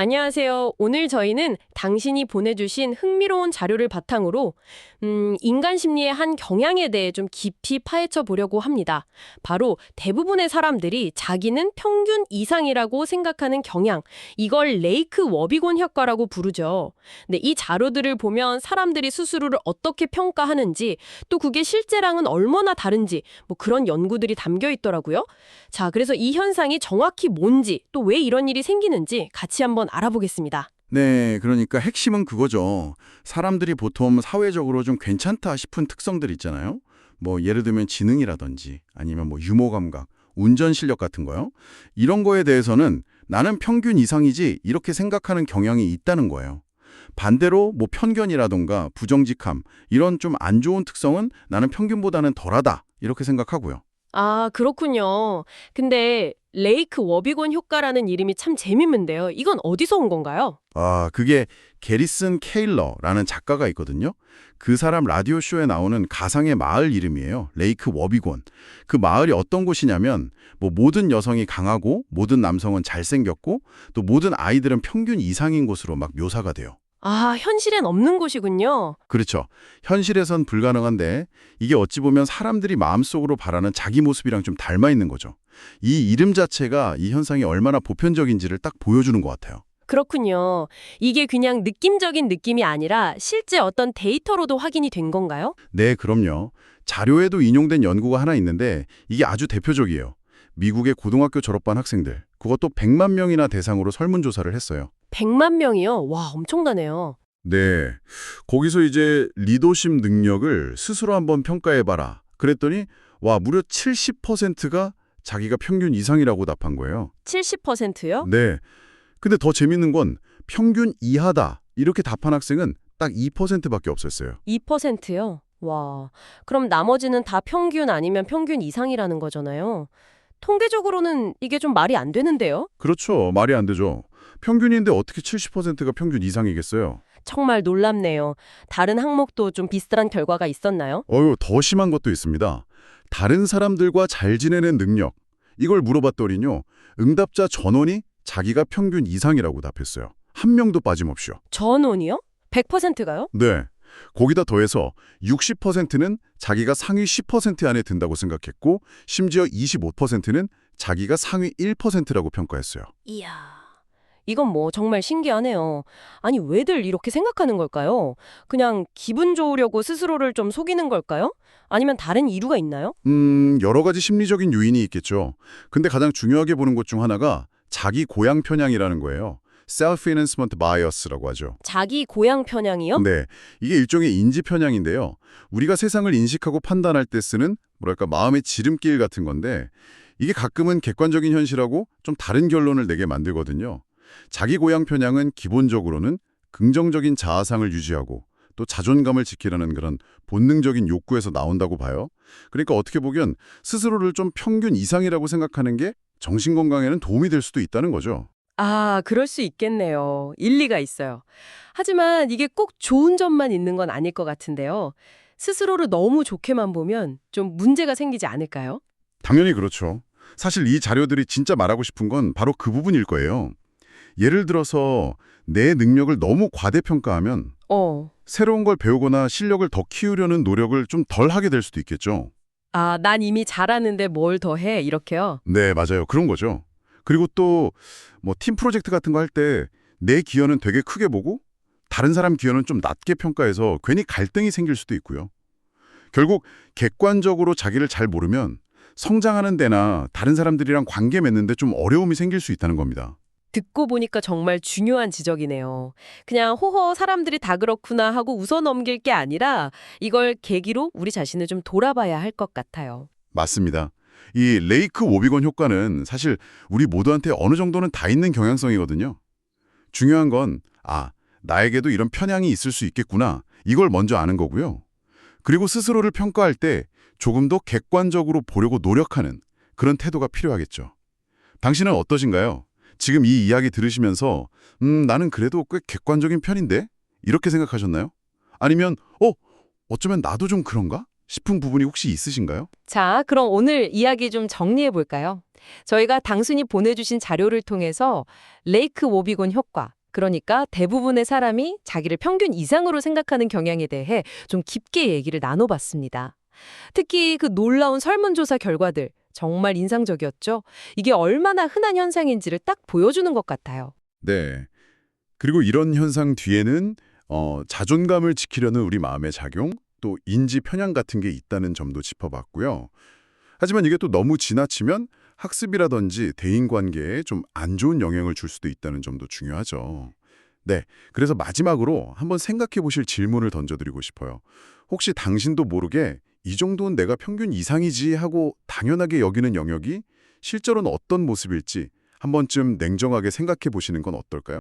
안녕하세요. 오늘 저희는 당신이 보내주신 흥미로운 자료를 바탕으로 인간 심리의 한 경향에 대해 좀 깊이 파헤쳐 보려고 합니다. 바로 대부분의 사람들이 자기는 평균 이상이라고 생각하는 경향, 이걸 레이크 워비곤 효과라고 부르죠. 근데 이 자료들을 보면 사람들이 스스로를 어떻게 평가하는지, 또 그게 실제랑은 얼마나 다른지, 뭐 그런 연구들이 담겨 있더라고요. 자, 그래서 이 현상이 정확히 뭔지, 또 왜 이런 일이 생기는지 같이 한번 알아보겠습니다. 네, 그러니까 핵심은 그거죠. 사람들이 보통 사회적으로 좀 괜찮다 싶은 특성들 있잖아요. 뭐 예를 들면 지능이라든지 아니면 뭐 유머 감각, 운전 실력 같은 거요. 이런 거에 대해서는 나는 평균 이상이지 이렇게 생각하는 경향이 있다는 거예요. 반대로 뭐 편견이라든가 부정직함 이런 좀 안 좋은 특성은 나는 평균보다는 덜하다 이렇게 생각하고요. 아, 그렇군요. 근데 레이크 워비곤 효과라는 이름이 참 재밌는데요. 이건 어디서 온 건가요? 그게 게리슨 케일러라는 작가가 있거든요. 그 사람 라디오 쇼에 나오는 가상의 마을 이름이에요. 레이크 워비곤. 그 마을이 어떤 곳이냐면 뭐 모든 여성이 강하고 모든 남성은 잘생겼고 또 모든 아이들은 평균 이상인 곳으로 막 묘사가 돼요. 아, 현실엔 없는 곳이군요. 그렇죠. 현실에선 불가능한데 이게 어찌 보면 사람들이 마음속으로 바라는 자기 모습이랑 좀 닮아 있는 거죠. 이 이름 자체가 이 현상이 얼마나 보편적인지를 딱 보여주는 것 같아요. 그렇군요. 이게 그냥 느낌적인 느낌이 아니라 실제 어떤 데이터로도 확인이 된 건가요? 네, 그럼요. 자료에도 인용된 연구가 하나 있는데 이게 아주 대표적이에요. 미국의 고등학교 졸업반 학생들, 그것도 100만 명이나 대상으로 설문조사를 했어요. 100만 명이요? 와, 엄청나네요. 네, 거기서 이제 리더십 능력을 스스로 한번 평가해봐라. 그랬더니 와, 무려 70%가 자기가 평균 이상이라고 답한 거예요. 70%요? 네, 근데 더 재밌는 건 평균 이하다 이렇게 답한 학생은 딱 2%밖에 없었어요. 2%요? 와, 그럼 나머지는 다 평균 아니면 평균 이상이라는 거잖아요. 통계적으로는 이게 좀 말이 안 되는데요? 그렇죠. 말이 안 되죠. 평균인데 어떻게 70%가 평균 이상이겠어요? 정말 놀랍네요. 다른 항목도 좀 비슷한 결과가 있었나요? 더 심한 것도 있습니다. 다른 사람들과 잘 지내는 능력. 이걸 물어봤더니요. 응답자 전원이 자기가 평균 이상이라고 답했어요. 한 명도 빠짐없이요. 전원이요? 100%가요? 네. 거기다 더해서 60%는 자기가 상위 10% 안에 든다고 생각했고 심지어 25%는 자기가 상위 1%라고 평가했어요. 이야, 이건 뭐 정말 신기하네요. 아니, 왜들 이렇게 생각하는 걸까요? 그냥 기분 좋으려고 스스로를 좀 속이는 걸까요? 아니면 다른 이유가 있나요? 여러 가지 심리적인 요인이 있겠죠. 근데 가장 중요하게 보는 것 중 하나가 자기 고양 편향이라는 거예요. self-enhancement bias라고 하죠. 자기 고향 편향이요? 네, 이게 일종의 인지 편향인데요. 우리가 세상을 인식하고 판단할 때 쓰는 뭐랄까 마음의 지름길 같은 건데 이게 가끔은 객관적인 현실하고 좀 다른 결론을 내게 만들거든요. 자기 고양 편향은 기본적으로는 긍정적인 자아상을 유지하고 또 자존감을 지키려는 그런 본능적인 욕구에서 나온다고 봐요. 그러니까 어떻게 보면 스스로를 좀 평균 이상이라고 생각하는 게 정신건강에는 도움이 될 수도 있다는 거죠. 아, 그럴 수 있겠네요. 일리가 있어요. 하지만 이게 꼭 좋은 점만 있는 건 아닐 것 같은데요. 스스로를 너무 좋게만 보면 좀 문제가 생기지 않을까요? 당연히 그렇죠. 사실 이 자료들이 진짜 말하고 싶은 건 바로 그 부분일 거예요. 예를 들어서 내 능력을 너무 과대평가하면 어. 새로운 걸 배우거나 실력을 더 키우려는 노력을 좀 덜 하게 될 수도 있겠죠. 아, 난 이미 잘하는데 뭘 더 해? 이렇게요? 네, 맞아요. 그런 거죠. 그리고 또 뭐 팀 프로젝트 같은 거 할 때 내 기여는 되게 크게 보고 다른 사람 기여는 좀 낮게 평가해서 괜히 갈등이 생길 수도 있고요. 결국 객관적으로 자기를 잘 모르면 성장하는 데나 다른 사람들이랑 관계 맺는 데 좀 어려움이 생길 수 있다는 겁니다. 듣고 보니까 정말 중요한 지적이네요. 그냥 호호 사람들이 다 그렇구나 하고 웃어 넘길 게 아니라 이걸 계기로 우리 자신을 좀 돌아봐야 할 것 같아요. 맞습니다. 이 레이크 오비건 효과는 사실 우리 모두한테 어느 정도는 다 있는 경향성이거든요. 중요한 건 나에게도 이런 편향이 있을 수 있겠구나. 이걸 먼저 아는 거고요. 그리고 스스로를 평가할 때 조금 더 객관적으로 보려고 노력하는 그런 태도가 필요하겠죠. 당신은 어떠신가요? 지금 이 이야기 들으시면서 나는 그래도 꽤 객관적인 편인데? 이렇게 생각하셨나요? 아니면 어쩌면 나도 좀 그런가? 싶은 부분이 혹시 있으신가요? 자, 그럼 오늘 이야기 좀 정리해 볼까요? 저희가 당신이 보내주신 자료를 통해서 레이크 오비곤 효과, 그러니까 대부분의 사람이 자기를 평균 이상으로 생각하는 경향에 대해 좀 깊게 얘기를 나눠봤습니다. 특히 그 놀라운 설문조사 결과들, 정말 인상적이었죠? 이게 얼마나 흔한 현상인지를 딱 보여주는 것 같아요. 네. 그리고 이런 현상 뒤에는 자존감을 지키려는 우리 마음의 작용, 또 인지 편향 같은 게 있다는 점도 짚어봤고요. 하지만 이게 또 너무 지나치면 학습이라든지 대인관계에 좀 안 좋은 영향을 줄 수도 있다는 점도 중요하죠. 네, 그래서 마지막으로 한번 생각해 보실 질문을 던져드리고 싶어요. 혹시 당신도 모르게 이 정도는 내가 평균 이상이지 하고 당연하게 여기는 영역이 실제로는 어떤 모습일지 한 번쯤 냉정하게 생각해 보시는 건 어떨까요?